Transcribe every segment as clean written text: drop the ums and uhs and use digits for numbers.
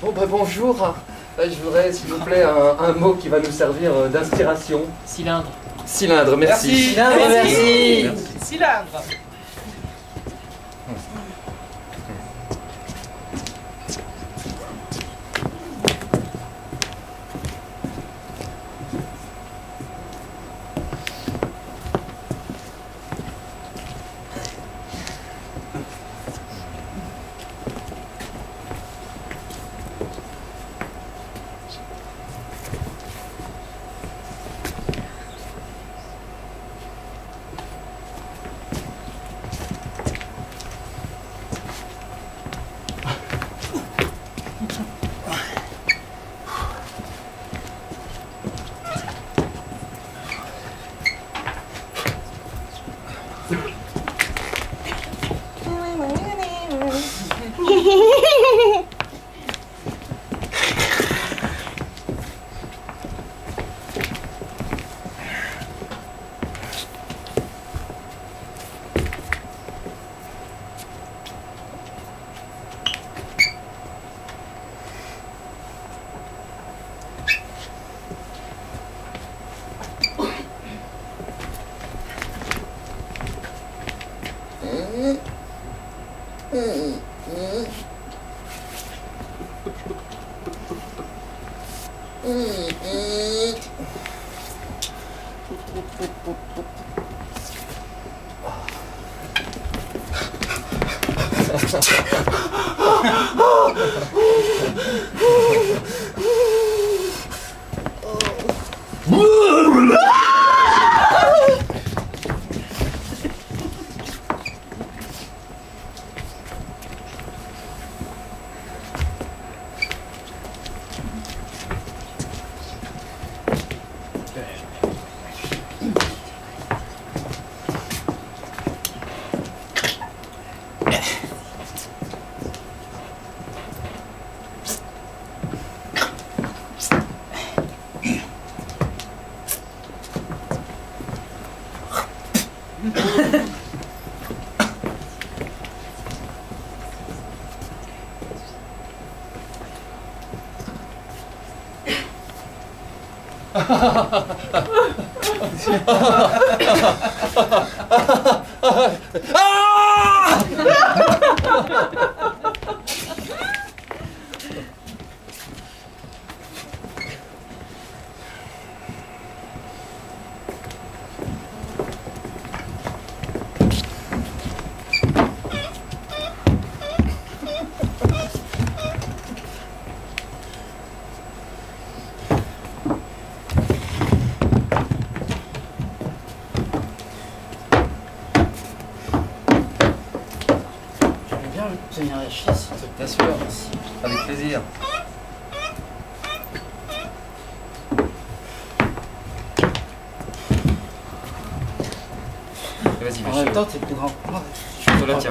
Bon bah bonjour, je voudrais s'il vous plaît un mot qui va nous servir d'inspiration. Cylindre. Cylindre, merci. Cylindre, merci. Cylindre. Tenir la chaise, Bien sûr, avec plaisir. Vas-y, en même temps, t'es plus grand que moi. Je te la tiens.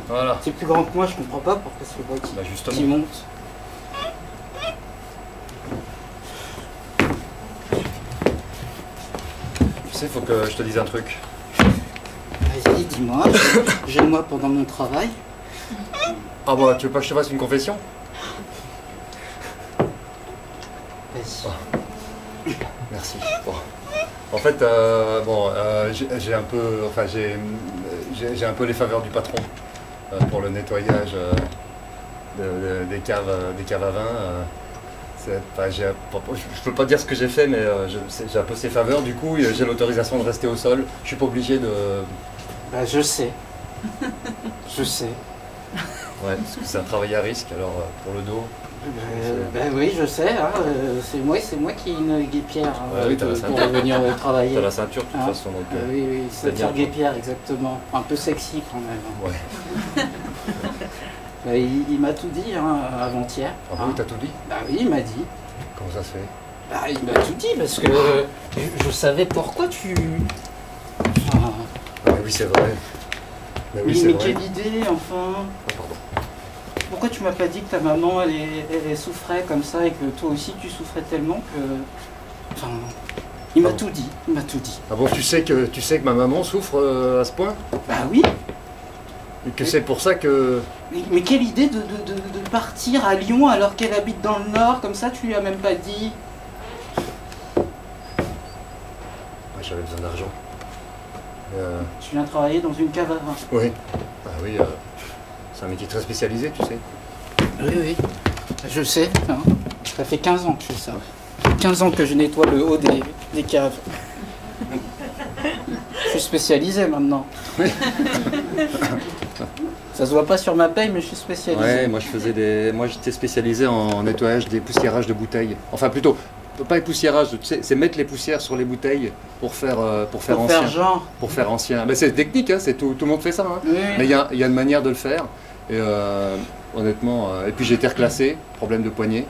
Voilà. T'es plus grand que moi, je comprends pas pourquoi c'est moi Bah justement. qui monte. Tu sais, faut que je te dise un truc. Vas-y, dis-moi. Gêne-moi pendant mon travail. Ah bah, tu veux pas que je te fasse une confession? Vas-y. Merci. Bon. En fait, j'ai un peu, enfin j'ai un peu les faveurs du patron pour le nettoyage des caves à vin. Je peux pas dire ce que j'ai fait, mais j'ai un peu ses faveurs. Du coup, j'ai l'autorisation de rester au sol. Je suis pas obligé de. Bah, je sais. Je sais. Ouais, parce que c'est un travail à risque. Alors pour le dos. Ben oui, je sais, hein, c'est moi qui ai une guépière oui, t'as la pour ceinture. venir travailler. T'as la ceinture de toute Hein. façon. Donc, Oui, oui, c'est ceinture bien. guépière, exactement. Un peu sexy quand même. Ouais. Ben, il m'a tout dit hein, avant-hier. Ah oui, t'as tout dit? Bah oui, il m'a dit. Comment ça se fait? Bah il m'a tout dit parce que je savais pourquoi tu... Enfin, Ah oui, c'est vrai. Mais oui, c'est mais vrai. quelle idée, enfin. Oh, pardon. Pourquoi tu m'as pas dit que ta maman, elle souffrait comme ça et que toi aussi tu souffrais tellement que... Enfin, il m'a Pardon. tout dit, il m'a tout dit. Ah bon, tu sais que ma maman souffre à ce point? Bah oui. Et que c'est pour ça que... Mais quelle idée de partir à Lyon alors qu'elle habite dans le Nord, comme ça tu lui as même pas dit. Ouais, j'avais besoin d'argent. Tu viens travailler dans une cave à vin. Oui. Ah oui, c'est un métier très spécialisé, tu sais. Oui, oui. Je sais. Hein. Ça fait 15 ans que je fais ça. 15 ans que je nettoie le haut des caves. Je suis spécialisé maintenant. Oui. Ça se voit pas sur ma paye, mais je suis spécialisé. Ouais, moi j'étais spécialisé en nettoyage des poussiérages de bouteilles. Enfin plutôt, pas les poussiérages, tu sais, c'est mettre les poussières sur les bouteilles pour faire ancien. Genre. Pour faire ancien. Mais c'est technique, hein, tout le monde fait ça. Hein. Oui. Mais il y a une manière de le faire. Et honnêtement, et puis j'ai été reclassé, problème de poignet.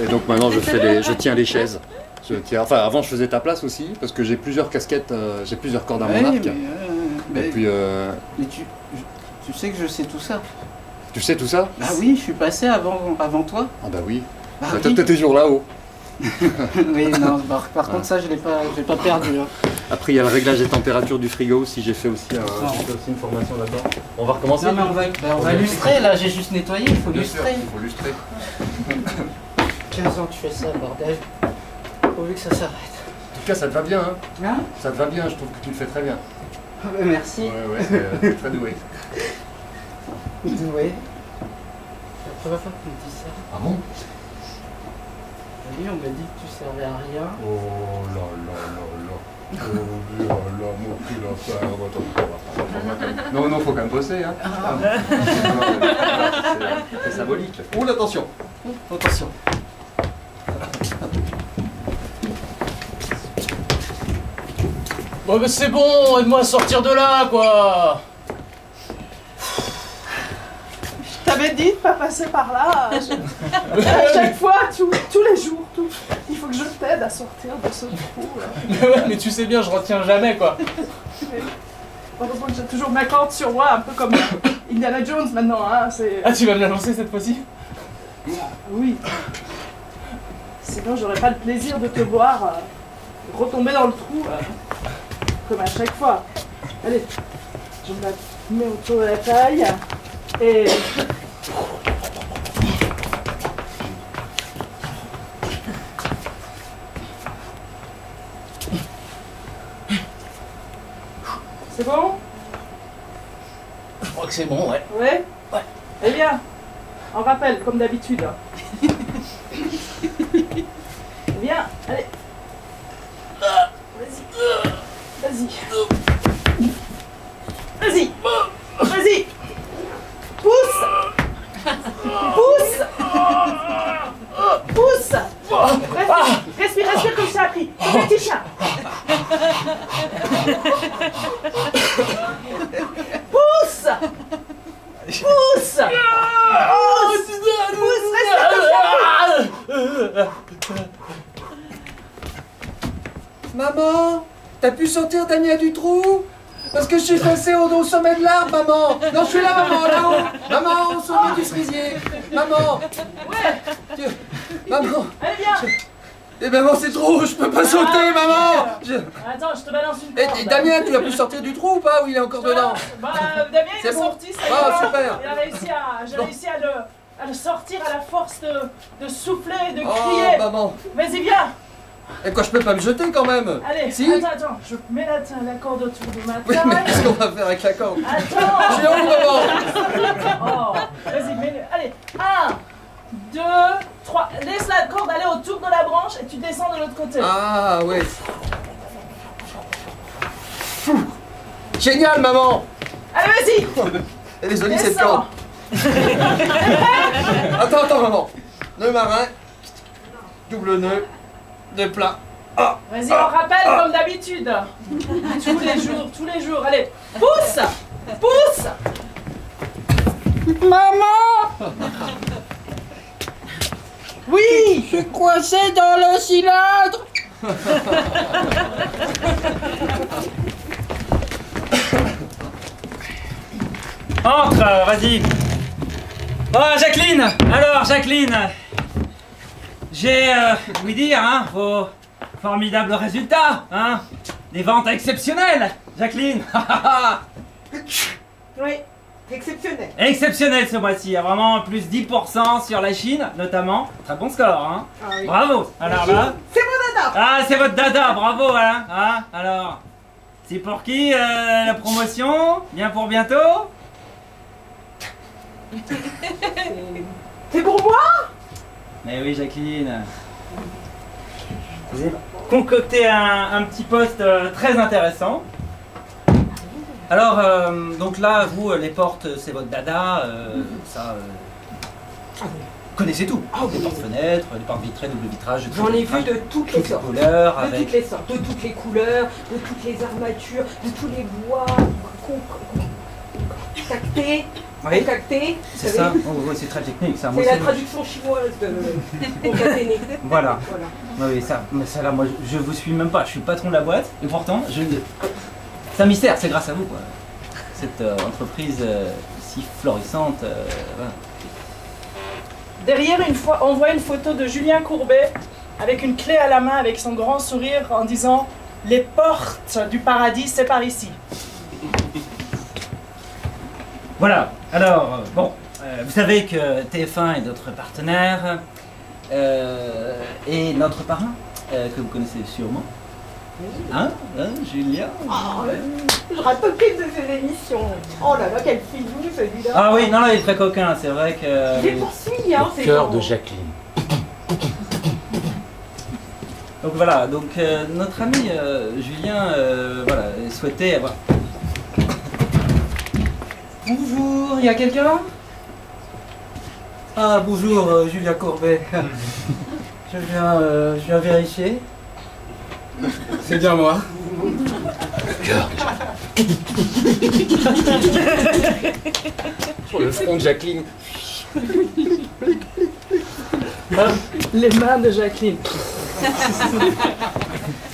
Et donc maintenant je tiens les chaises. Enfin avant je faisais ta place aussi, parce que j'ai plusieurs casquettes, j'ai plusieurs cordes à mon arc. Mais Et puis, mais tu sais que je sais tout ça. tu sais tout ça? Bah oui, je suis passé avant toi. Ah bah oui. Bah Bah, oui. t'es toujours là-haut. Oui, non, par contre ça je l'ai pas perdu. Hein. Après il y a le réglage des températures du frigo aussi, j'ai fait aussi, Non. une formation là-dedans. On va recommencer? Non mais on va lustrer là, j'ai juste nettoyé, il faut Bien sûr, lustrer. il faut lustrer. 15 ans que tu fais ça, bordel. Pourvu que ça s'arrête. En tout cas ça te va bien, hein? Hein? Ça te va bien, je trouve que tu le fais très bien. Merci. Ouais, t'es très doué. Oui. C'est la première fois qu'on me dit ça. Ah bon? Oui, on m'a dit que tu servais à rien. Oh là là là là. Oh là là, mon cul là. Non, faut quand même bosser, hein. C'est symbolique. Oh, attention. Attention. Bon, mais c'est bon, aide-moi à sortir de là, quoi. Je t'avais dit de pas passer par là. À chaque fois, tous les jours, il faut que je t'aide à sortir de ce trou. Là. Mais ouais, mais tu sais bien, je retiens jamais, quoi. Heureusement que j'ai toujours ma corde sur moi, un peu comme Indiana Jones maintenant. Hein, Ah, tu vas me la lancer cette fois-ci? Oui. Sinon, j'aurais pas le plaisir de te voir retomber dans le trou comme à chaque fois. Allez, je me la mets autour de la taille et... C'est bon? Je crois que c'est bon, ouais. Ouais? Ouais. Eh bien, on rappelle, comme d'habitude. Eh bien, allez. Vas-y. Vas-y. Vas-y. Pousse. Pousse. Pousse. Respire comme ça a appris. Comme un petit chat. Pousse. Pousse. Pousse. Respire comme ça. Maman, t'as pu sortir Dania du trou? Parce que je suis passé au sommet de l'arbre, maman. Non, je suis là, maman, là-haut. Maman, au sommet du cerisier. Maman. Ouais. Maman. Allez, viens. Eh maman, c'est trop, je peux pas sauter, maman. Attends, je te balance une corde. Et Damien, tu as pu sortir du trou ou pas? Ou il est encore dedans? Bah, Damien, il C'est est bon. sorti, ça y Ah, est. super. J'ai réussi à le sortir à la force de souffler, de Oh, crier. maman. Vas-y, viens. Et quoi, je peux pas me jeter quand même? Allez, Si. attends, je mets la corde autour de ma Oui, taille. mais qu'est-ce qu'on va faire avec la corde? Attends. Je suis en haut, maman. Oh, vas-y, mets-le. Allez, 1, 2, 3. Laisse la corde aller autour de la branche et tu descends de l'autre côté. Ah, ouais. Génial, maman. Allez, vas-y. Elle est jolie, cette Descends. corde. Attends, maman. Nœud marin. Double nœud. De plat. Vas-y, on rappelle comme d'habitude. Tous les jours. Allez, pousse. Pousse. Maman! Oui. Je suis coincé dans le cylindre! Entre, vas-y. Oh, Jacqueline! Alors, Jacqueline, j'ai ouï dire, hein, vos formidables résultats, hein? Des ventes exceptionnelles, Jacqueline! Oui, exceptionnel. Exceptionnel ce mois-ci, il y a vraiment plus 10% sur la Chine, notamment. Très bon score, hein. Ah oui. Bravo. Alors là... C'est mon dada. Ah, c'est votre dada, bravo, hein. Hein, alors, c'est pour qui la promotion? Bien pour bientôt? C'est pour moi? Mais oui, Jacqueline. Vous avez concocté un petit poste très intéressant. Alors, donc là, vous, les portes, c'est votre dada, ça... vous connaissez tout. Les portes-fenêtres, les portes vitrées, double vitrage, J'en ai vu de toutes les sortes. couleurs, De avec... toutes les sortes, de toutes les couleurs, de toutes les armatures, de tous les bois concactés. Oui, Concactés, c'est vous savez. ça. Oh, oui, c'est très technique, ça. Moi C'est la aussi, traduction chinoise de concaténé. Voilà. Voilà. Oui, ça, mais ça là, moi, je vous suis même pas. Je suis le patron de la boîte, et pourtant, c'est un mystère. C'est grâce à vous, quoi. Cette entreprise si florissante. Voilà. Derrière, on voit une photo de Julien Courbet avec une clé à la main, avec son grand sourire en disant « Les portes du paradis, c'est par ici ». Voilà, alors, bon, vous savez que TF1 est notre partenaire et notre parrain, que vous connaissez sûrement. Hein, Julien? Je rate aucune de ces émissions. Oh là là, quel filou celui-là. Ah oui, non, il est très coquin, c'est vrai que... Je les poursuis, hein, ces Cœur gens. de Jacqueline. Donc voilà, donc notre ami Julien voilà, souhaitait avoir... Bonjour, il y a quelqu'un? Ah bonjour, Julien Courbet. je viens vérifier. C'est bien moi. Sur le front de Jacqueline. Les mains de Jacqueline.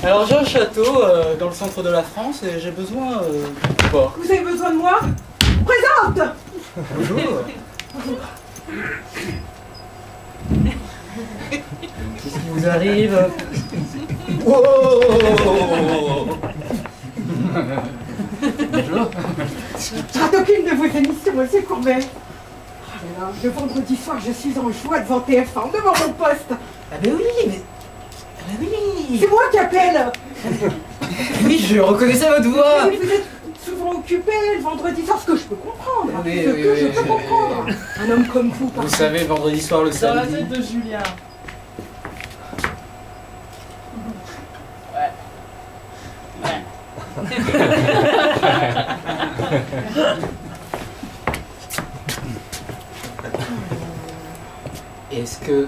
Alors j'ai un château dans le centre de la France et j'ai besoin de port. Vous avez besoin de moi? Présente. Bonjour. Qu'est-ce qui vous arrive? Oh bonjour. Je rate aucune de vos émissions, monsieur Courbet. Oh là là, le vendredi soir, je suis en joie devant TF1, devant mon poste. Ah ben oui, mais... Ah ben oui. C'est moi qui appelle. Oui, je reconnaissais votre voix. Mais vous êtes souvent occupé le vendredi soir, ce que je peux comprendre. Oui, ce oui, que oui, je peux oui. comprendre. Un homme comme vous, par Vous savez, vendredi soir, le Dans la samedi. tête de Julien. Est-ce que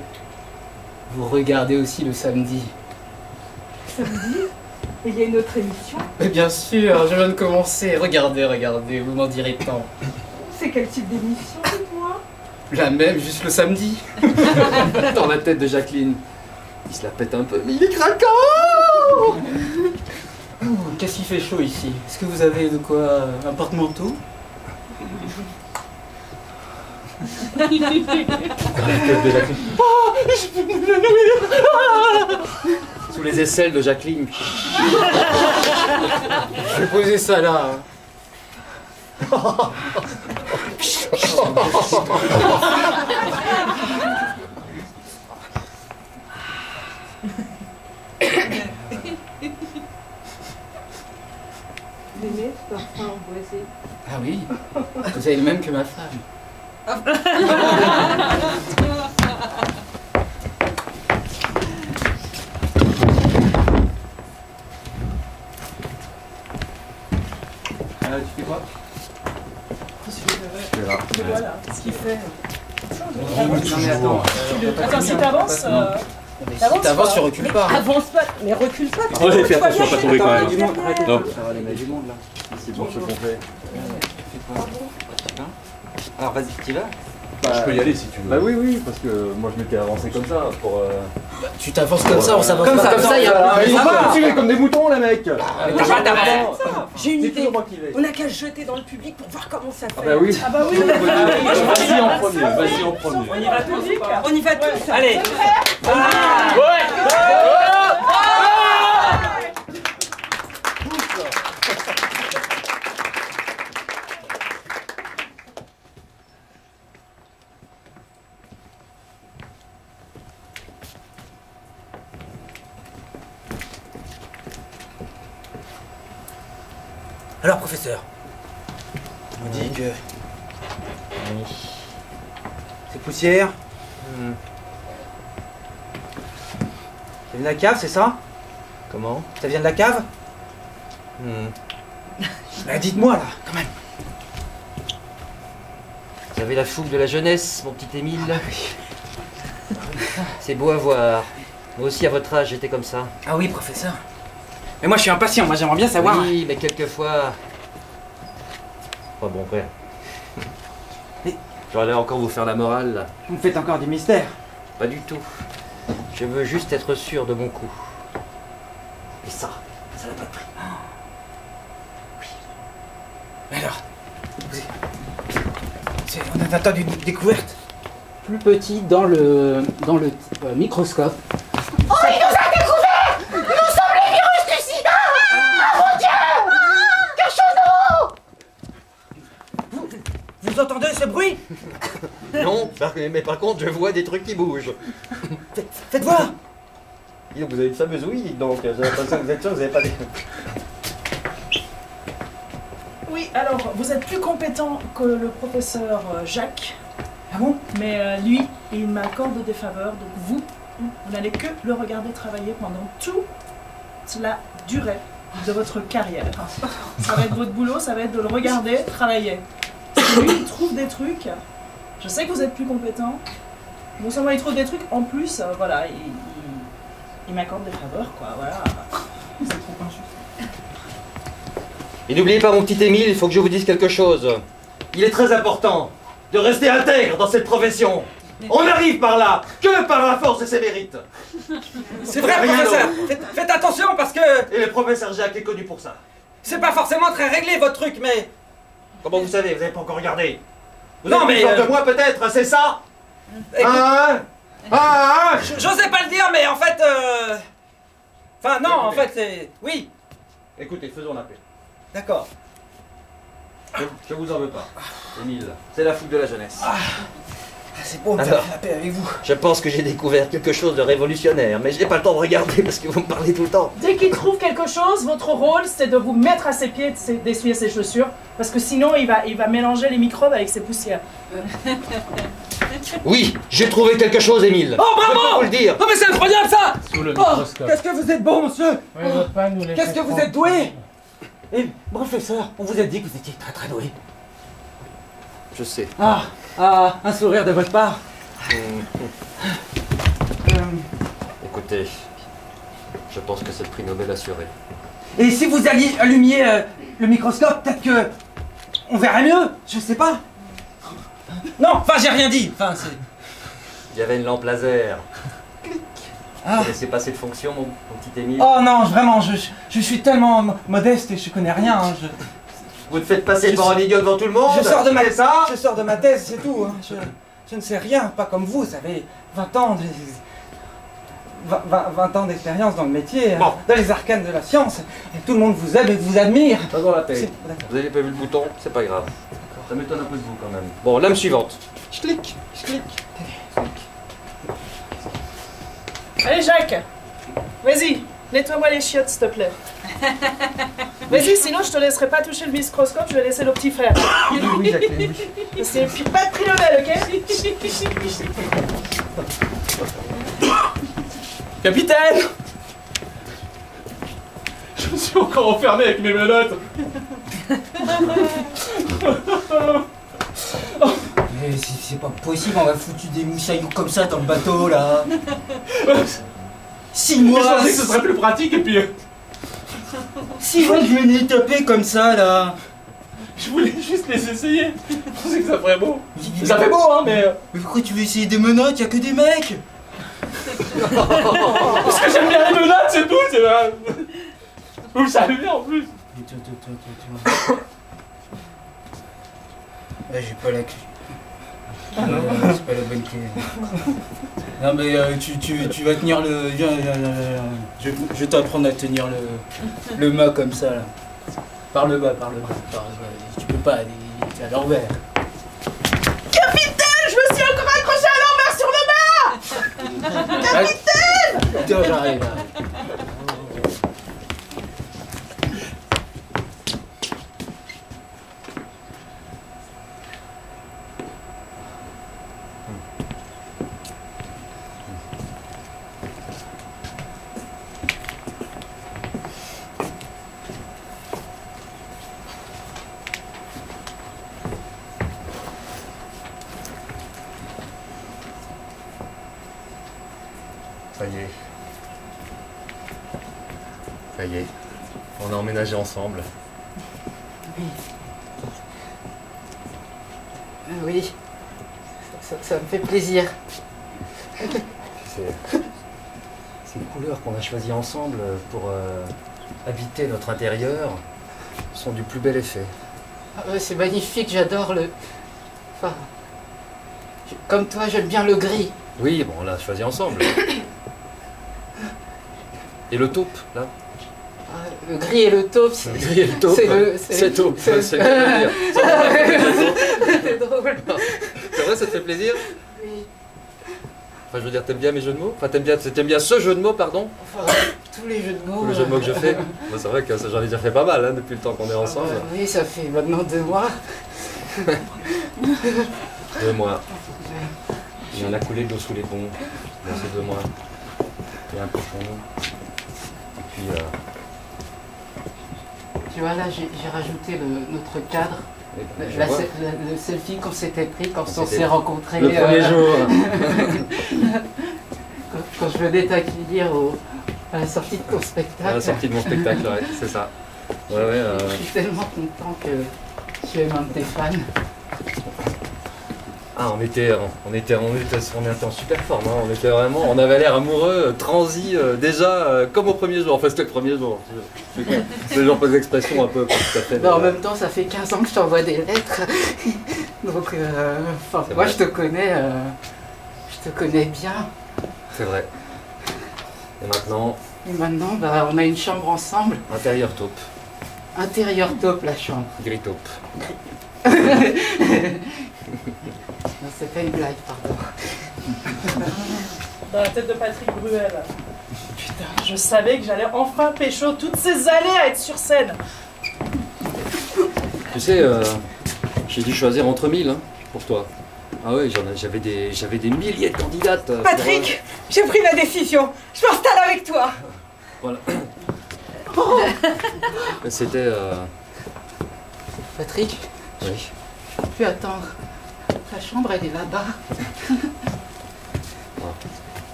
vous regardez aussi le samedi? samedi, il y a une autre émission. Mais bien sûr, je viens de commencer. Regardez, regardez, vous m'en direz tant. C'est quel type d'émission, dites-moi? La même, juste le samedi. Dans la tête de Jacqueline. Il se la pète un peu, mais il est craquant. Qu'est-ce qu'il fait chaud ici? Est-ce que vous avez de quoi un porte-manteau? Sous les aisselles de Jacqueline. Je vais poser ça là. Vous aimez ce parfum emboisé? Ah oui, vous avez le même que ma femme. Tu fais quoi? Voilà, qu'est-ce qu'il fait? Non mais attends. Attends, si t'avances, Si t'avances, tu recules pas. Avance pas, mais recule pas. Oh, fais attention à pas tomber quand même. Non. Ça va, les mecs du monde là. C'est bon ce qu'on fait. Alors vas-y, tu vas? Je peux y aller si tu veux. Bah oui, parce que moi je m'étais avancé comme ça pour. Tu t'avances comme ça, on s'avance Comme pas ça, comme ça, il y a Ah, ils ça sont va. tirés comme des moutons les mecs. J'ai une C'est idée. toujours moi qui vais. On n'a qu'à se jeter dans le public pour voir comment ça fait. Ah bah oui. Ah bah oui, Vas-y en premier, vas-y en premier. On y va tous ou pas? On y va tous. Allez. Alors, professeur, on me dit que ces poussières, ça vient de la cave, c'est ça? Comment? Ça vient de la cave? Bah, dites-moi là, quand même. Vous avez la fougue de la jeunesse, mon petit Émile. C'est beau à voir. Moi aussi, à votre âge, j'étais comme ça. Ah oui, professeur. Mais moi, je suis impatient. Moi, j'aimerais bien savoir. Oui, mais quelquefois... Pas bon, frère. Mais- J'allais encore vous faire la morale, là. Vous me faites encore du mystère. Pas du tout. Je veux juste être sûr de mon coup. Et ça n'a pas de prix. Mais alors, on a attendu une découverte. Plus petit dans le microscope. Oh, il nous a découvert! Nous sommes les virus du sida! Ah mon Dieu! Quelque chose d'eau! Vous entendez ce bruit? Non, mais par contre, je vois des trucs qui bougent. Faites voir. Dis donc, vous avez une fameuse ouïe, donc j'ai l'impression que vous êtes sûr que vous n'avez pas des... Oui, alors, vous êtes plus compétent que le professeur Jacques. Ah bon? Mais lui, il m'accorde des faveurs, donc vous n'allez que le regarder travailler pendant toute la durée de votre carrière. Ça va être votre boulot, ça va être de le regarder travailler. Si lui, il trouve des trucs, je sais que vous êtes plus compétent, non seulement il trouve des trucs, en plus, voilà, il m'accorde des faveurs, quoi, voilà. C'est trop injuste. Et n'oubliez pas, mon petit Émile, il faut que je vous dise quelque chose. Il est très important de rester intègre dans cette profession. On n'arrive par là que par la force de ses mérites. C'est vrai, Rien professeur. d'autre. Faites attention parce que Et le professeur Jacques est connu pour ça. c'est pas forcément très réglé votre truc, mais Comment vous savez? Vous n'avez pas encore regardé. Vous Non, êtes mais, plus fort que moi, peut-être, c'est ça? écoute, Hein? j'osais pas le dire, mais en fait, enfin non, en fait c'est, oui, Écoutez, faisons la paix. d'accord. Je vous en veux pas. Émile, c'est la fougue de la jeunesse. C'est bon de Alors. faire la paix avec vous. Je pense que j'ai découvert quelque chose de révolutionnaire, mais je n'ai pas le temps de regarder parce que vous me parlez tout le temps. Dès qu'il trouve quelque chose, votre rôle, c'est de vous mettre à ses pieds, d'essuyer ses chaussures, parce que sinon, il va mélanger les microbes avec ses poussières. Oui, j'ai trouvé quelque chose, Émile. Oh, Je peux bravo! vous le dire. Oh, mais c'est incroyable ça! Sous le Oh, microscope. qu'est-ce que vous êtes bon, monsieur! Ouais, on va pas nous laisser Qu'est-ce que vous prendre. êtes doué! Et professeur, on vous a dit que vous étiez très très doué. Je sais. Ah, un sourire de votre part. Écoutez, je pense que c'est le prix Nobel assuré. Et si vous allumiez le microscope, peut-être que on verrait mieux. Je sais pas. Non, enfin j'ai rien dit. Enfin c'est. Il y avait une lampe laser. Ah. Vous laissez passer de fonction, mon petit Émile. Oh non, vraiment, je suis tellement modeste et je connais rien. Hein, Vous te faites passer Je pour un idiot devant tout le monde. je sors de ma c'est ça. je sors de ma thèse, c'est tout. Hein. Je ne sais rien, pas comme vous. Vous avez 20 ans. 20 ans d'expérience dans le métier, Bon. dans les arcanes de la science, et tout le monde vous aime et vous admire. Faisons la paix. D'accord. Vous avez pas vu le bouton, c'est pas grave. Ça m'étonne un peu de vous quand même. Bon, lame suivante. Je clique. Allez, Jacques, vas-y, nettoie-moi les chiottes, s'il te plaît. Vas-y, sinon je te laisserai pas toucher le microscope, je vais laisser le petit frère. Oui, Jacqueline, oui. C'est pas de prix Nobel, ok? Capitaine! Je me suis encore enfermé avec mes menottes. Mais c'est pas possible, on va foutu des moussailloux comme ça dans le bateau là. 6 Mais je mois, pensais que ce serait plus pratique et puis 6 mois que je venais taper comme ça là. je voulais juste les essayer. Je pensais que ça ferait beau. Ça fait beau hein mais... Mais pourquoi tu veux essayer des menottes? Y'a que des mecs. Parce que j'aime bien les menottes, c'est tout, c'est vrai. Vous le savez bien en plus. Attends. Là j'ai pas la clé. C'est pas la bonne clé. Non mais tu vas tenir le... Viens. Je vais t'apprendre à tenir le mât comme ça là. Par le bas. Tu peux pas, t'es à l'envers. Capitaine, je me suis encore accroché à l'envers sur le mât! Capitaine! Putain, j'arrive. Ça y est. Ça y est. On a emménagé ensemble. Oui. Oui. Ça me fait plaisir. Ces couleurs qu'on a choisies ensemble pour habiter notre intérieur sont du plus bel effet. Ah ouais, c'est magnifique, j'adore le... Enfin... Comme toi, j'aime bien le gris. Oui, bon, on l'a choisi ensemble. Et le taupe, là? Ah, le gris et le taupe, Le gris et le taupe, c'est taupe, c'est le plaisir. C'est drôle. C'est vrai, ça te fait plaisir? Oui. Enfin, je veux dire, t'aimes bien mes jeux de mots? Enfin, t'aimes bien ce jeu de mots, pardon? Enfin, tous les jeux de mots... Tous les jeux de mots que je fais. Bon, c'est vrai que j'en ai déjà fait pas mal, hein, depuis le temps qu'on est ensemble. Oui, ça fait maintenant 2 mois. 2 mois. Il y en a coulé de l'eau sous les ponts dans ces 2 mois. Il y a un peu pour nous. Et puis... Tu vois, là, j'ai rajouté notre cadre. Le selfie qu'on s'était pris quand on s'est rencontrés. Le premier jour. quand je venais t'accueillir à la sortie de ton spectacle. À la sortie de mon spectacle, ouais, c'est ça. Ouais, Je suis tellement content que tu es un de tes fans. Ah, on était en super forme, hein. On avait l'air amoureux, transi, déjà, comme au premier jour. Enfin, c'était le premier jour. C'est genre pas d'expression un peu, pas tout à fait. En même temps, ça fait 15 ans que je t'envoie des lettres. Donc, moi, je te connais bien. C'est vrai. Et maintenant, on a une chambre ensemble. intérieur taupe, Intérieur taupe, la chambre. gris taupe. Non, c'est pas une blague, pardon. Dans la tête de Patrick Bruel. Putain, je savais que j'allais enfin pécho toutes ces années à être sur scène. Tu sais, j'ai dû choisir entre 1000 hein, pour toi. Ah oui, j'avais des milliers de candidates. Patrick, j'ai pris ma décision. Je m'installe avec toi. Voilà. C'était... Patrick, Oui. je peux attendre. Ta chambre, elle est là-bas. Il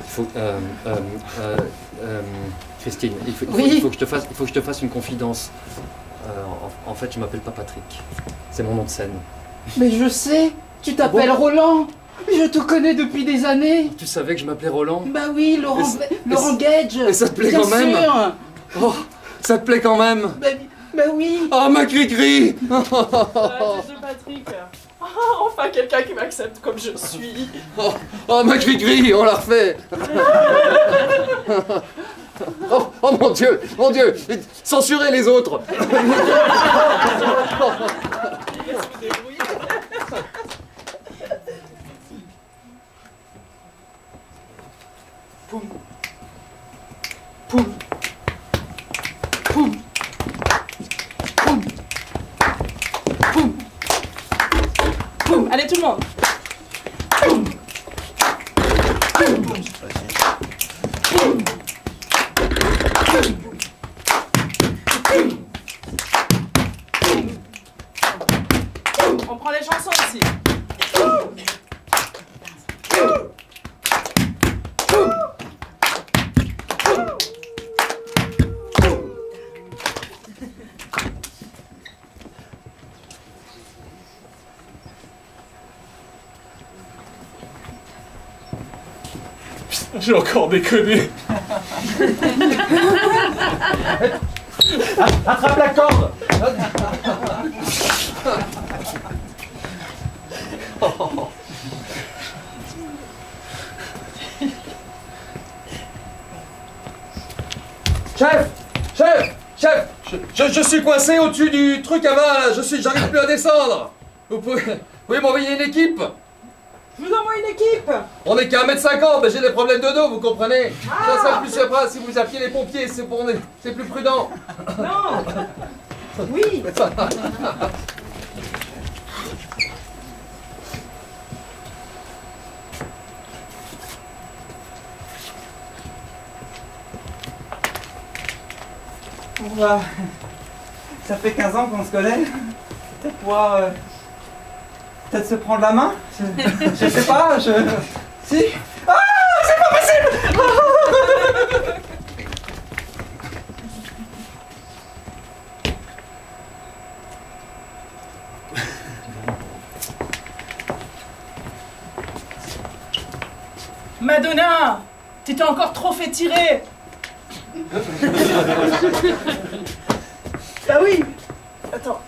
faut... Christine, il faut que je te fasse une confidence. En fait, je m'appelle pas Patrick. C'est mon nom de scène. Mais je sais, tu t'appelles Roland. Je te connais depuis des années. Tu savais que je m'appelais Roland? Bah oui, Laurent Gage. Et ça te plaît bien quand même? sûr. Oh, ça te plaît quand même? Bah oui. Oh, ma cri-cri! Dans la tête de Patrick. Ah, enfin quelqu'un qui m'accepte comme je suis. Oh, ma cri-cri, on l'a refait! Oh mon Dieu! Censurez les autres! Poum. Poum. Poum. Poum. Poum. Poum. Allez tout le monde. Poum. Poum. Poum. On prend les chansons aussi. J'ai encore déconné. Attrape la corde! Chef! Je suis coincé au-dessus du truc à vin, j'arrive plus à descendre! Vous pouvez m'envoyer une équipe? Je vous envoie une équipe. On est qu'à 1m50, mais j'ai des problèmes de dos, vous comprenez? Ça serait plus sympa si vous appeliez les pompiers, c'est plus prudent. Non. Oui. Bon bah, ça fait 15 ans qu'on se connaît. Peut-être pouvoir peut-être se prendre la main. Je sais pas, Si. Ah, c'est pas possible. Madonna, tu t'es encore trop fait tirer. Bah oui. Attends.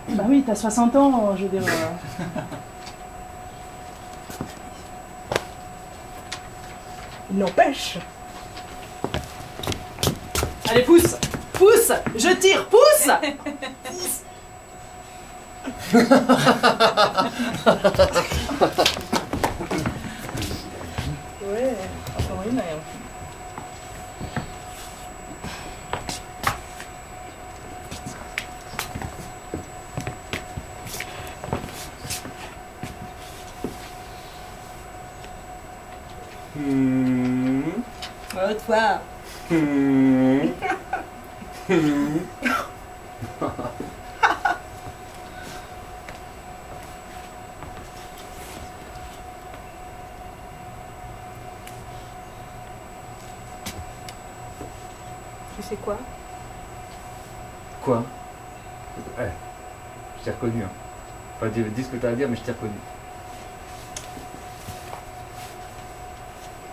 Bah oui, t'as 60 ans, je veux dire. Il n'empêche. Allez, pousse. Pousse. Je tire. Pousse. Ouais, encore une. Oh, toi. Tu sais quoi? Quoi? Ouais, je t'ai reconnu. Hein. Enfin, dis ce que t'as à dire, mais je t'ai reconnu.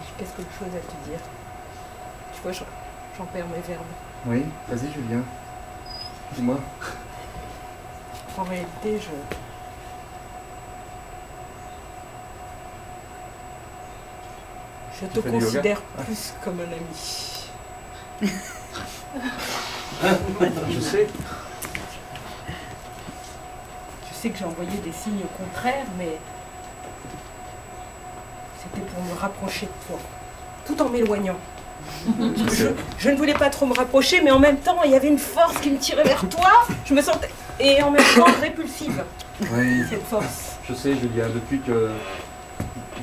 J'ai quelque chose à te dire. Tu vois, j'en perds mes verbes. Oui, vas-y Julien. Dis-moi. En réalité, je te fais du yoga? considère plus comme un ami. Je sais. Je sais que j'ai envoyé des signes contraires, mais c'était pour me rapprocher de toi, tout en m'éloignant. Je ne voulais pas trop me rapprocher, mais en même temps, il y avait une force qui me tirait vers toi. Je me sentais, et en même temps, répulsive, Oui. cette force. Je sais Julien, depuis que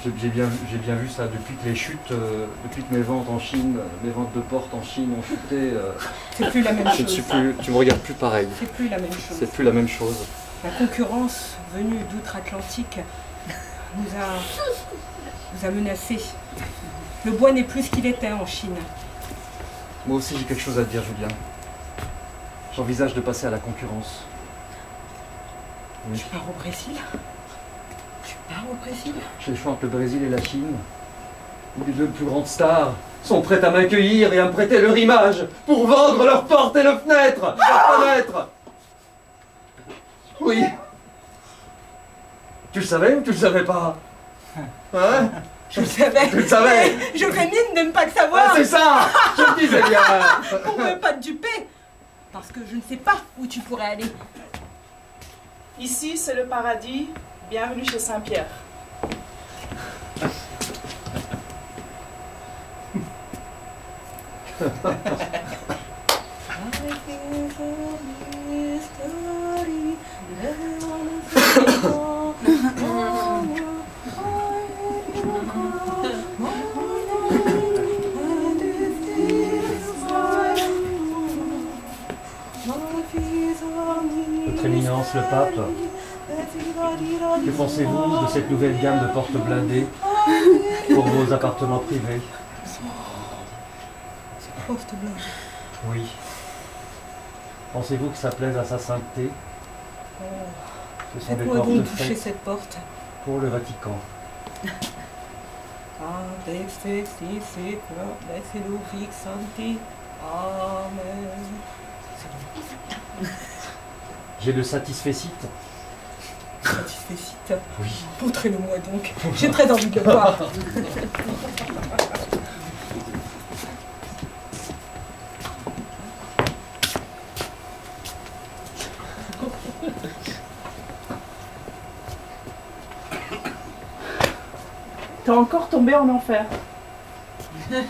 j'ai bien vu ça, depuis que les chutes, depuis que mes ventes en Chine, mes ventes de portes en Chine ont chuté, C'est plus la même je ne suis chose. plus, tu me regardes plus pareil. C'est plus la même chose. C'est plus la même chose. La concurrence venue d'outre-Atlantique nous a menacés. Le bois n'est plus ce qu'il était en Chine. Moi aussi j'ai quelque chose à te dire Julien. J'envisage de passer à la concurrence. Oui. Tu pars au Brésil? Tu pars au Brésil? J'ai le choix entre le Brésil et la Chine. Les deux plus grandes stars sont prêtes à m'accueillir et à me prêter leur image pour vendre leurs portes et leurs fenêtres. Oui. Tu le savais ou tu le savais pas? Hein? Je le savais. Tu le savais? Je fais mine de ne pas le savoir. Ah, c'est ça! Je te disais bien! Pour ne pas te duper. Parce que je ne sais pas où tu pourrais aller. Ici, c'est le paradis. Bienvenue chez Saint-Pierre. Votre Éminence, le Pape, que pensez-vous de cette nouvelle gamme de portes blindées pour vos appartements privés? Porte blanche. Oui. Pensez-vous que ça plaise à sa sainteté? Ce sont des Faites-moi donc portes toucher faites cette porte. pour le Vatican. Amen. J'ai le satisfecit. Satisfecit. Oui. Montrez-le-moi donc. J'ai très envie de le voir. T'es encore tombé en enfer. J'ai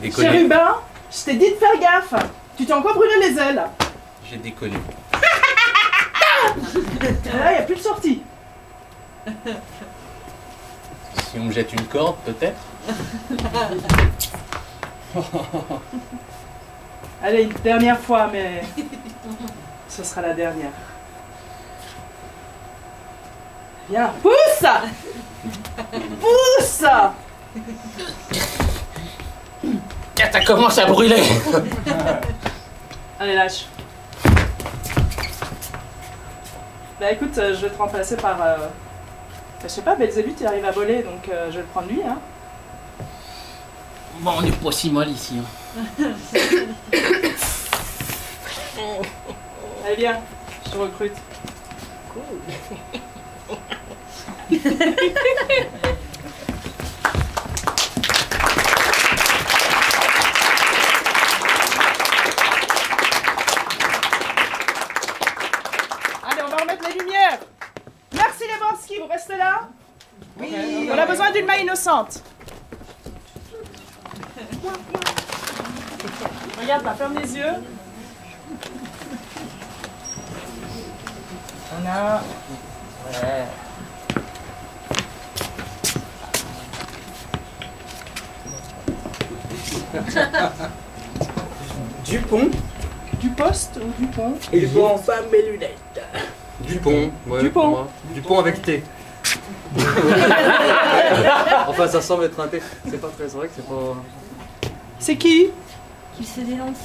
déconné. Chérubin, je t'ai dit de faire gaffe. Tu t'es encore brûlé les ailes. J'ai déconné. Là, il n'y a plus de sortie. Si on me jette une corde, peut-être. Allez, une dernière fois, mais ce sera la dernière. Viens, pousse! Pousse! Ça commence à brûler. Allez, lâche. Bah écoute, je vais te remplacer par... je sais pas, Belzébuth, il arrive à voler, donc je vais le prendre lui, hein. Bon, on n'est pas si mal ici. Hein. Allez, viens, je te recrute. Allez, on va remettre les lumières. Merci Leborski, vous restez là? Oui. On a besoin d'une main innocente. Regarde là, ferme les yeux. On a... Ouais. Dupont. Du poste ou du pont? Il faut enfin mes lunettes. Dupont, ouais, Dupont. pour moi. Dupont avec T. Enfin, ça semble être un T. C'est pas très vrai que c'est pas. C'est qui? Qui se délance.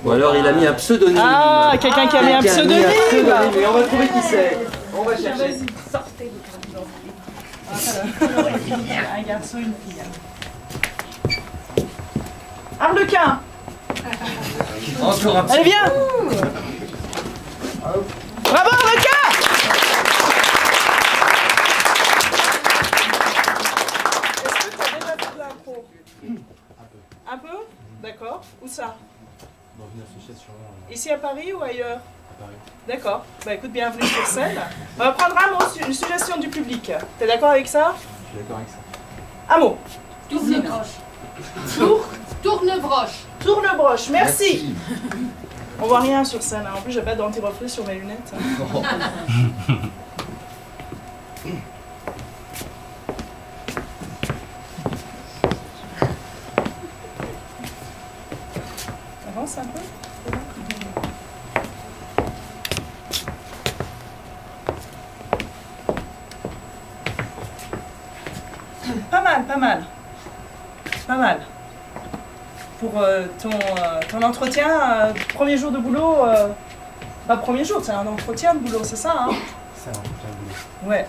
Ou alors il a mis un pseudonyme. Ah, quelqu'un qui a mis un pseudonyme. Mais on va trouver qui c'est. On va chercher. Vas-y, sortez de carte d'identité. Un garçon, une fille. Arlequin. Encore un Allez, viens. Bravo, Arlequin. Est-ce que tu as déjà fait de l'impro? Un peu? D'accord. Où ça? Ici à Paris ou ailleurs? À Paris. D'accord. Bah écoute, bienvenue sur scène. On va prendre un mot, une suggestion du public. T'es d'accord avec ça? Je suis d'accord avec ça. Un mot. Tourne-broche. Tourne-broche. Tourne-broche, merci. On voit rien sur scène, hein. En plus j'ai pas d'anti-reflet sur mes lunettes. Avance un peu. Pas mal, pas mal. Pas mal. Pour ton entretien, premier jour de boulot, pas premier jour, c'est un entretien de boulot, c'est ça, hein? C'est un entretien de boulot. Ouais,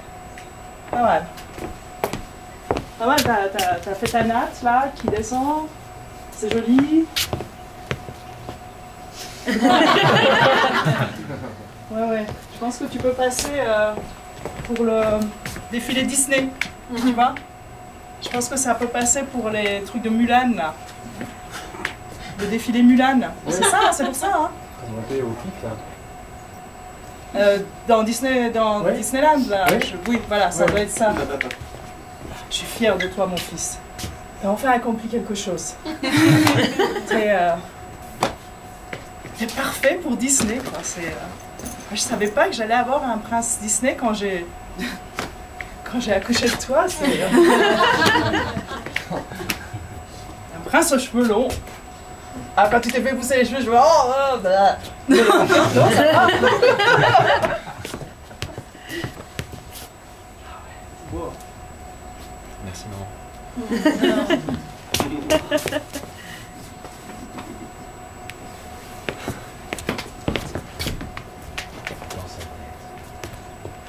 pas mal. Pas mal, t'as fait ta natte, là, qui descend, c'est joli. Ouais, je pense que tu peux passer pour le défilé Disney, tu vois? Je pense que ça peut passer pour les trucs de Mulan, là. Le défilé Mulan. C'est ça, c'est pour ça, hein? Monter au pic, là. Dans Disneyland, là. Ouais. Oui, voilà, ça doit être ça. Je suis fière de toi, mon fils. T'as enfin accompli quelque chose. T'es parfait pour Disney, quoi. Je savais pas que j'allais avoir un prince Disney quand j'ai accouché de toi. Un prince aux cheveux longs. Ah, quand tu t'es fait pousser les cheveux, je me bah. Non, ça va. Merci, maman.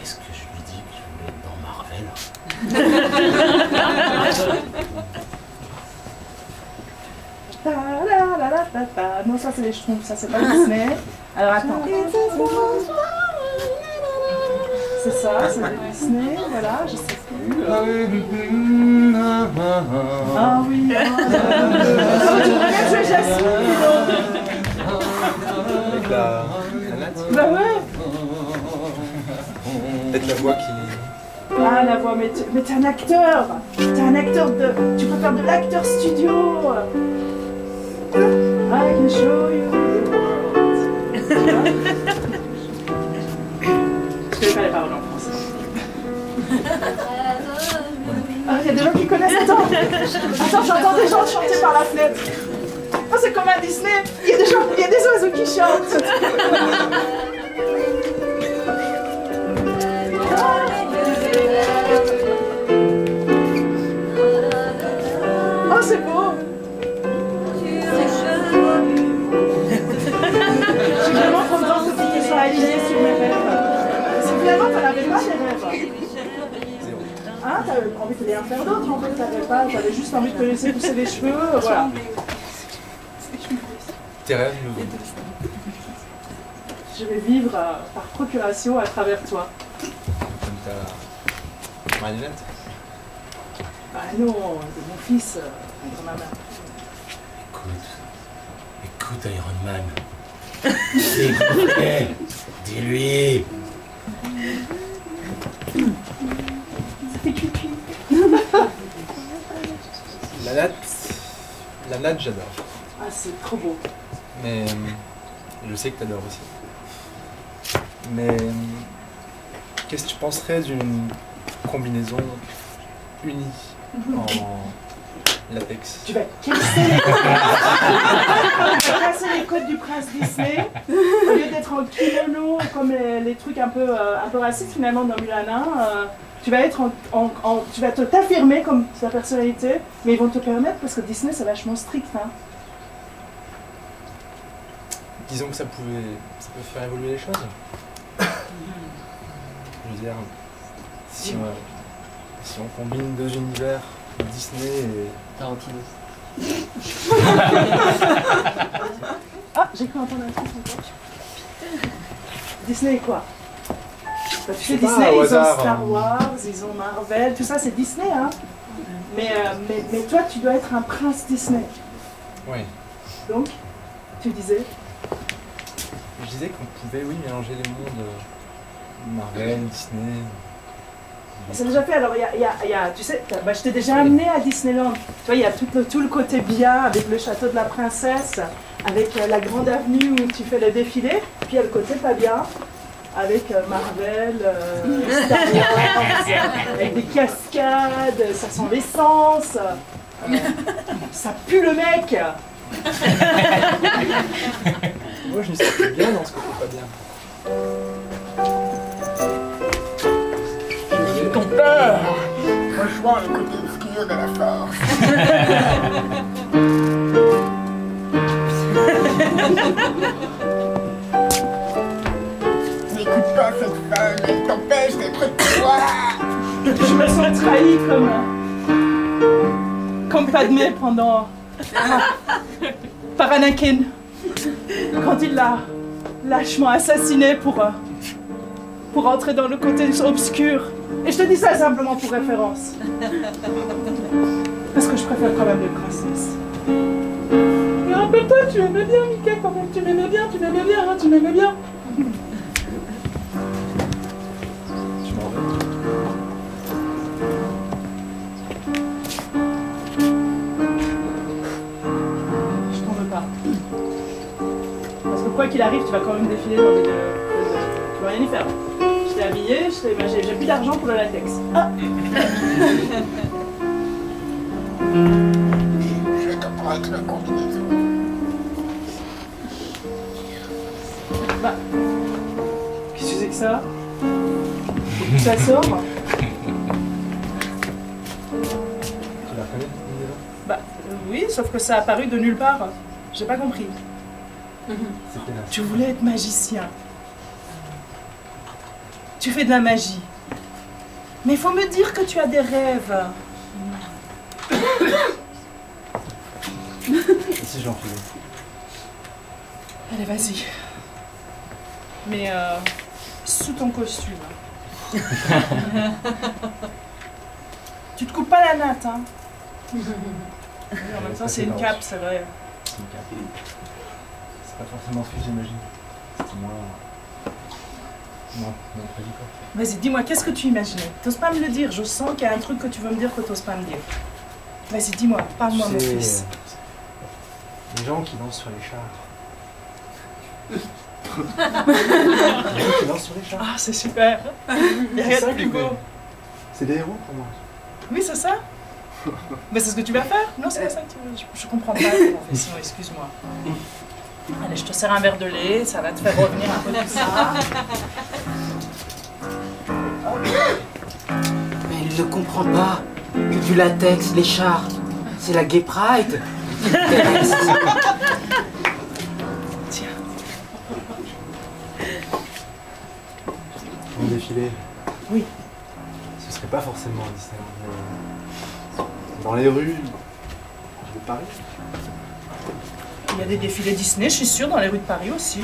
Est-ce que je lui dis que je voulais être dans Marvel? Non, ça c'est les Schtroumpfs, ça c'est pas Disney. Alors attends. C'est ça, c'est Disney, voilà, je sais plus. Ah oui. Tu regardes jouer Jasmine, dis donc. Avec la natte. Bah ouais. Peut-être la voix qui... Ah la voix, mais t'es un acteur. T'es un acteur de... Tu peux faire de l'acteur studio. I can show you the world. Je connais pas les paroles en français. Ah, il y a des gens qui connaissent. Attends, j'entends des gens chanter par la fenêtre. Oh, c'est comme à Disney. Il y a des oiseaux qui chantent. Oh, c'est beau. Je suis vraiment contente que tu te sois alignée sur mes rêves. Parce que finalement, tu n'avais pas des rêves. Hein, t'avais pas envie de rien faire d'autre en fait, t'avais juste envie de te laisser pousser les cheveux, voilà. Tes rêves, Je vais vivre par procuration à travers toi. comme ta marionnette. Bah non, c'est mon fils contre ma mère. Écoute Iron Man. S'il vous plaît, dis-lui. C'était cuit. La natte, j'adore. Ah, c'est trop beau. Mais je sais que t'adores aussi. Mais qu'est-ce que tu penserais d'une combinaison unie en latex? Tu vas casser les codes du prince Disney. Au lieu d'être en kimono comme les trucs un peu racistes finalement dans Mulana, tu vas être tu vas t'affirmer comme ta personnalité, mais ils vont te permettre parce que Disney c'est vachement strict. Hein. Disons que ça peut faire évoluer les choses. Je veux dire, si on combine deux univers, Disney et Tarantino. Ah, j'ai cru entendre un truc encore. Disney quoi? Bah, tu sais, Disney, ils ont Star Wars, ils ont Marvel, tout ça c'est Disney, hein. Mais toi, tu dois être un prince Disney. Oui. Donc, tu disais? Je disais qu'on pouvait, oui, mélanger les mondes Marvel, Disney. C'est déjà fait, alors il y a tu sais, bah, je t'ai déjà amené à Disneyland. Tu vois, il y a tout le côté bien avec le château de la princesse, avec la grande avenue où tu fais le défilé, puis il y a le côté pas bien, avec Marvel, Star Wars, avec des cascades, ça sent l'essence, ça pue le mec. Moi je me sentais bien dans ce côté pas bien. Ton père rejoint le côté obscur de la force. N'écoute pas cette femme, elle t'empêche d'être toi. Je me sens trahi comme Padmé pendant par Anakin quand il l'a lâchement assassiné pour entrer dans le côté obscur. Et je te dis ça simplement pour référence. Parce que je préfère quand même les princesses. Mais rappelle-toi, tu aimais bien Mickey quand même. Tu m'aimais bien, hein, tu m'aimais bien. Tu m'en veux. Je t'en veux pas. Parce que quoi qu'il arrive, tu vas quand même défiler dans les deux. Tu vas rien y faire. Je t'ai habillé, j'ai plus d'argent pour le latex. Ah. Je t'apprends avec la combinaison. Bah. Qu'est-ce que c'est que ça? Ça sort? Tu la reconnais déjà? Bah oui, sauf que ça a apparu de nulle part. J'ai pas compris. C'était là. Tu voulais être magicien. Tu fais de la magie. Mais il faut me dire que tu as des rêves. Et si j'en fais? Allez, vas-y. Mais sous ton costume. Tu te coupes pas la natte, hein. Oui, en même temps, c'est une cape, c'est vrai. C'est une cape. C'est pas forcément ce que j'imagine. C'est moins... Non, pas du tout. Vas-y, dis-moi, qu'est-ce que tu imaginais? T'oses pas me le dire, je sens qu'il y a un truc que tu veux me dire que t'oses pas me dire. Vas-y, dis-moi, parle-moi, mon fils. Les gens qui dansent sur les chars. Les gens qui dansent sur les chars. Ah, c'est super. Il y a rien de plus beau. C'est des héros pour moi. Oui, c'est ça. Mais c'est ce que tu vas faire? Non, c'est pas ça que tu veux. Je comprends pas la confession, excuse-moi. Allez, je te sers un verre de lait, ça va te faire revenir un peu tout ça. Mais il ne comprend pas que du latex, l'écharpe, c'est la Gay Pride. Tiens. Mon défilé. Oui. Ce serait pas forcément à Disneyland. Dans les rues de Paris. Il y a des défilés Disney, je suis sûre, dans les rues de Paris aussi.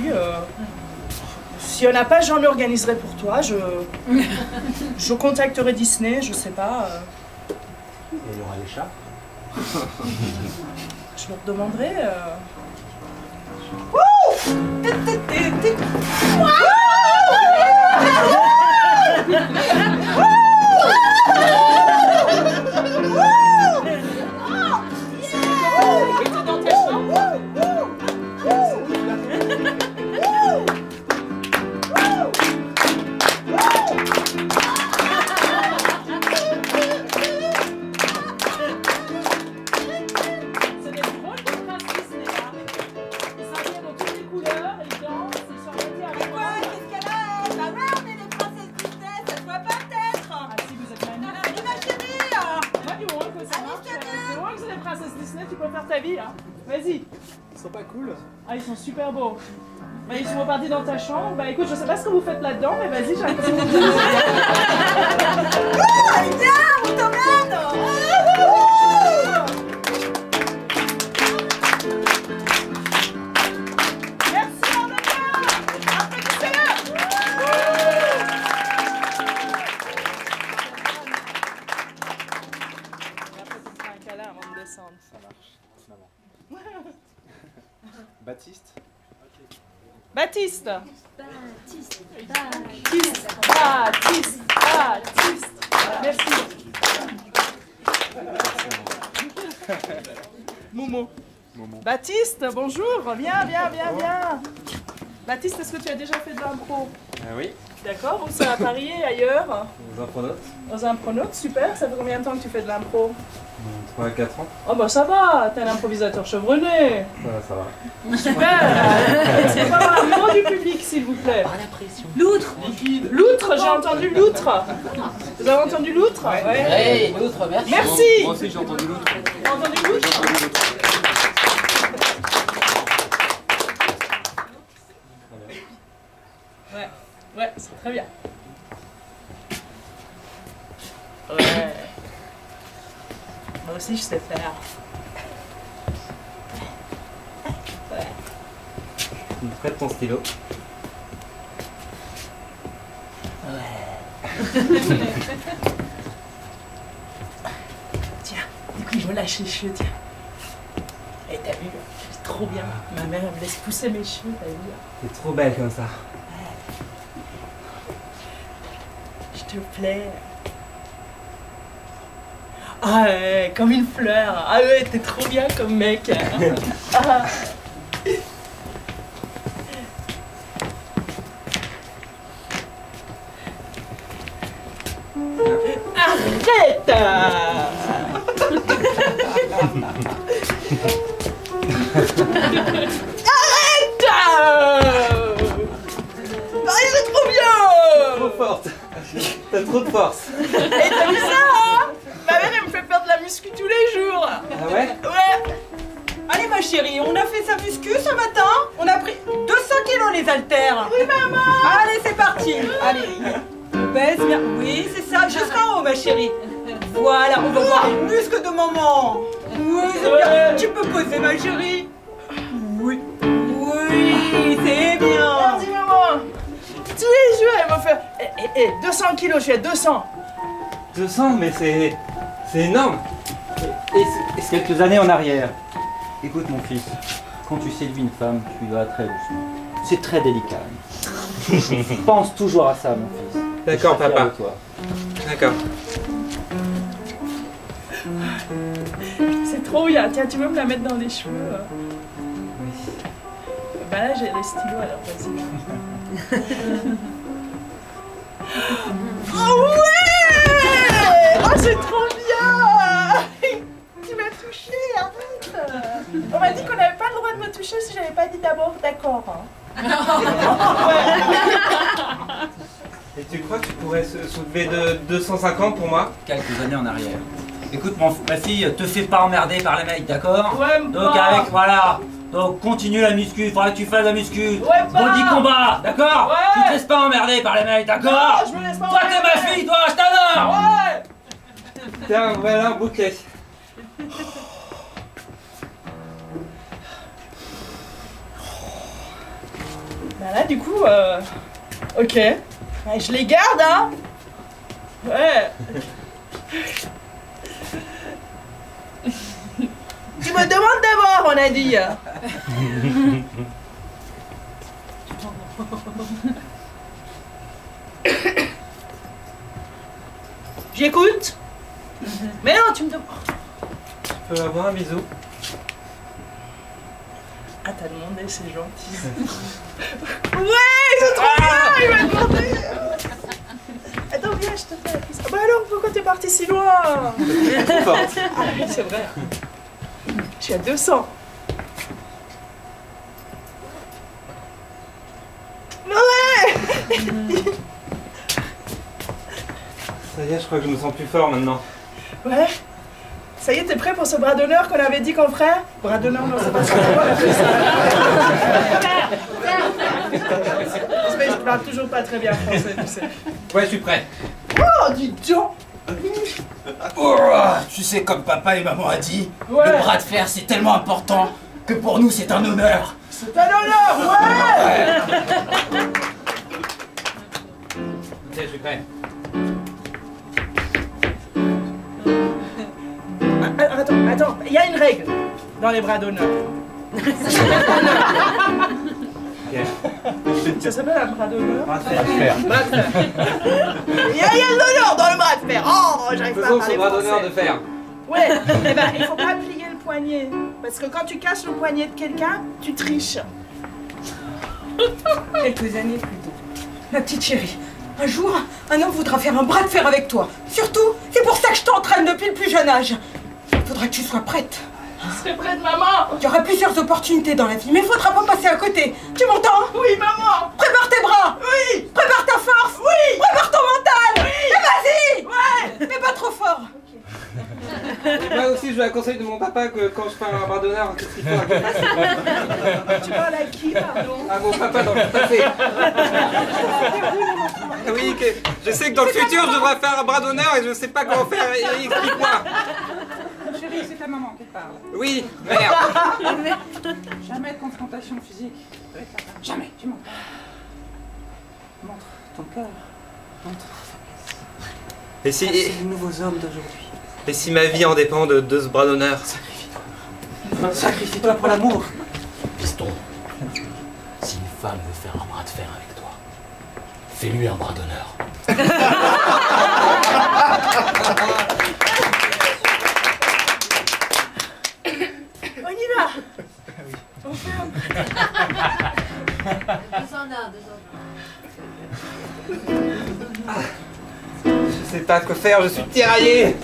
S'il n'y en a pas, j'en organiserai pour toi. Je contacterai Disney, je sais pas. Et il y aura les chats. Je me demanderai. Vas-y. Ils sont pas cool. Ah, ils sont super beaux. Bah, ils sont repartis dans ta chambre. Bah écoute, je sais pas ce que vous faites là-dedans, mais vas-y, j'ai un petit moment. Viens, on t'emmène. Merci, mon gars. Applaudissez-le. Un câlin avant de descendre. Ça marche. Maman. Baptiste. Baptiste. Baptiste. Baptiste. Baptiste. Merci. Momo. Baptiste, bonjour. Viens. Baptiste, est-ce que tu as déjà fait de l'impro? Oui. D'accord, où ça, à Paris et ailleurs? Aux impronautes. Aux impronautes, super. Ça fait combien de temps que tu fais de l'impro? 3 à 4 ans. Oh bah ça va, t'es un improvisateur chevronné. Ça va. Super. Est-ce qu'on peut avoir un nom du public, s'il vous plaît? Pas la pression. Loutre. Loutre, j'ai entendu loutre. Vous avez entendu loutre? Ouais, l'autre, merci. Merci. Moi aussi j'ai entendu l'autre. T'as entendu loutre? Ouais, c'est très bien. Ouais. Moi aussi, je sais faire. Ouais. Prête ton stylo. Tiens, du coup, je me lâche les cheveux, tiens. Et t'as vu, c'est trop bien. Ma mère, elle me laisse pousser mes cheveux, t'as vu. T'es trop belle comme ça. Je te plais. Ah ouais, comme une fleur. Ah ouais, t'es trop bien comme mec. Ah. Arrête. Arrête. Ah, c'est trop bien. Trop forte. T'as trop de force. Et t'as vu ça, hein? Ma mère, elle me fait faire de la muscu tous les jours. Ah ouais? Ouais. Allez ma chérie, on a fait sa muscu ce matin. On a pris 200 kilos les haltères. Oui, maman. Allez, c'est parti. Allez, on pèse bien. Oui, c'est ça, jusqu'en haut ma chérie. Voilà, on va voir les muscles de maman. Oui, c'est bien. Tu peux poser ma chérie. Oui. Oui, c'est bien. Merci, maman. Tous les jours, elle me fait 200 kilos, je suis à 200. 200, mais c'est énorme. Et quelques années en arrière. Écoute mon fils, quand tu séduis une femme, tu vas très doucement. C'est très délicat. Pense toujours à ça mon fils. D'accord, Sois fier papa. de toi. D'accord. C'est trop bien. Tiens, tu veux me la mettre dans les cheveux? Oui. Bah là, j'ai les stylos, alors vas-y. Oh ouais! Oh, c'est trop bien! 250 pour moi. Quelques années en arrière. Écoute, ma fille, te fais pas emmerder par les mecs, d'accord? Ouais, donc pas. avec, voilà. Donc continue la muscu, il faudra que tu fasses la muscu. Ouais, pas. Body combat, d'accord? Ouais. Tu te laisses pas emmerder par les mecs, d'accord? Non, je me laisse pas Toi t'es ma emmerder. fille, toi, je t'adore! Ouais. Tiens, voilà un bouquet. Bah là, du coup, ok. Ouais, je les garde, hein. Ouais. Tu me demandes d'abord, on a dit. J'écoute. Mais non, tu me demandes. Je peux avoir un bisou? Ah, t'as demandé, c'est gentil. Ouais, c'est trop bien, il m'a demandé. Attends, viens, je te fais la piste. Bah alors, pourquoi t'es parti si loin? Ah oui, c'est vrai. Je suis à 200. Ouais. Ça y est, je crois que je me sens plus fort maintenant. Ouais. Ça y est, t'es prêt pour ce bras d'honneur qu'on avait dit qu'on ferait? Bras d'honneur, non, c'est pas ça. On appelle ça. Mais je parle toujours pas très bien français, tu sais. Ouais, je suis prêt. Oh, dis donc. Oh, tu sais, comme papa et maman a dit, Ouais. le bras de fer c'est tellement important que pour nous c'est un honneur. C'est un honneur, ouais. Ok, je suis prêt. Attends, il y a une règle dans les bras d'honneur. Ça s'appelle un bras d'honneur. Bras de fer. Bras de fer. Il y a de l'honneur dans le bras de fer. Oh, j'arrive pas à Faisons parler ce bras d'honneur français. de fer. Ouais, eh ben, il faut pas plier le poignet. Parce que quand tu casses le poignet de quelqu'un, tu triches. Quelques années plus tôt. Ma petite chérie, un jour, un homme voudra faire un bras de fer avec toi. Surtout, c'est pour ça que je t'entraîne depuis le plus jeune âge. Il faudra que tu sois prête. Je serai prête, maman. Il y aura plusieurs opportunités dans la vie, mais il faudra pas passer à côté. Tu m'entends? Oui, maman. Prépare tes bras. Oui. Prépare ta force. Oui. Prépare ton mental. Oui. Et vas-y. Ouais. Mais pas trop fort. Moi aussi, je veux un conseil de mon papa que quand je fais un bras d'honneur, qu'est-ce qu'il faut? Tu parles à qui, pardon? À mon papa dans le passé. Oui, je sais que dans le futur, je devrais faire un bras d'honneur et je sais pas comment faire. Explique-moi. Chérie, c'est ta maman qui te parle. Oui, merde. Jamais de confrontation physique. Jamais, tu m'entends. Montre ton cœur. Montre ta faiblesse. Et si, C'est les nouveaux hommes d'aujourd'hui. et si ma vie en dépend de ce bras d'honneur? Sacrifie-toi. Sacrifie-toi pour l'amour. Piston, si une femme veut faire un bras de fer avec toi, fais-lui un bras d'honneur. On y va. On fait Je sais pas quoi faire, je suis tiraillé.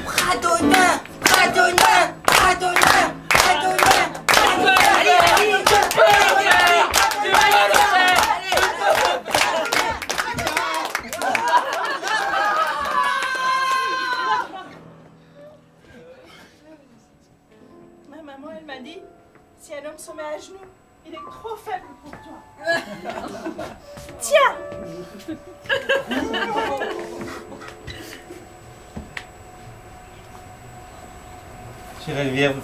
Bras d'honneur, bras d'honneur, bras d'honneur, bras d'honneur, bras d'honneur. Ma maman, elle m'a dit, si un homme se met à genoux, il est trop faible pour toi. Tiens. J'irai vivre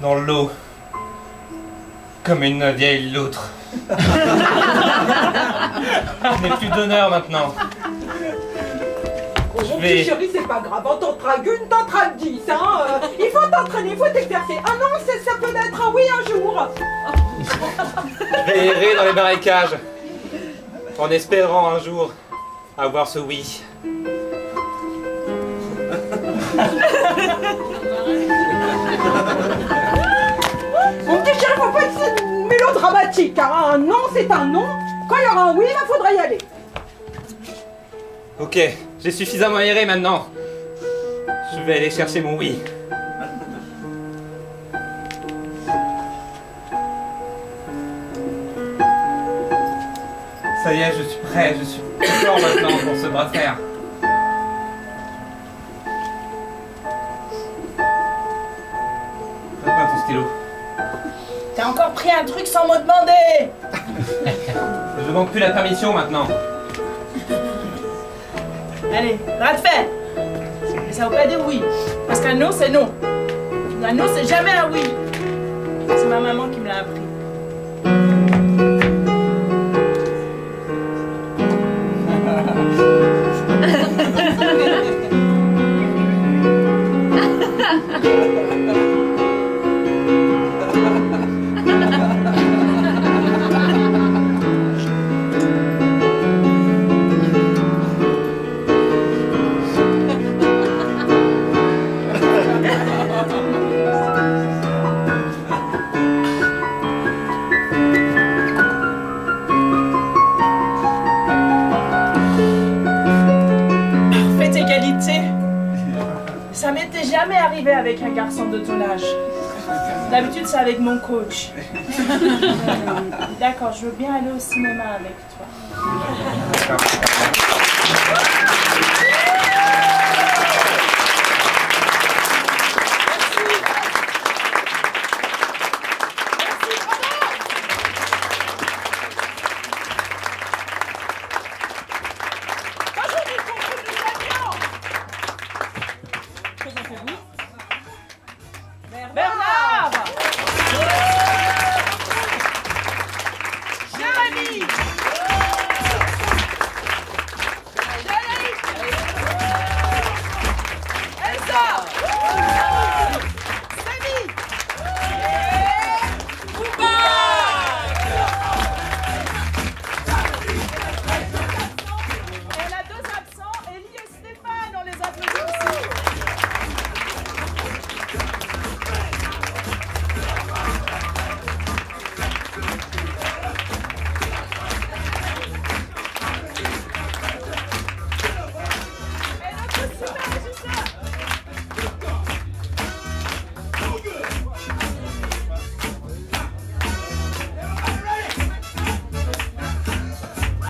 dans l'eau comme une vieille loutre. Je n'ai plus d'honneur maintenant. Mon petit chéri, c'est pas grave. On t'en trague une, t'en trague 10. Hein. Il faut t'entraîner, il faut t'exercer. Ah non, ça peut être un oui un jour. Je vais errer dans les marécages en espérant un jour avoir ce oui. Mon petit chéri, faut pas être mélodramatique. Hein. Un non, c'est un non. Quand il y aura un oui, il faudra y aller. Ok, j'ai suffisamment erré maintenant. Je vais aller chercher mon oui. Ça y est, je suis prêt, je suis fort maintenant pour ce bras de fer. kilos. T'as encore pris un truc sans me demander. Je demande plus la permission maintenant. Allez, bras de fer. Mais ça veut pas dire oui. Parce qu'un non, c'est non. Un non, c'est jamais un oui. C'est ma maman qui me l'a appris. Ça m'était jamais arrivé avec un garçon de ton âge. D'habitude, c'est avec mon coach. D'accord, je veux bien aller au cinéma avec toi.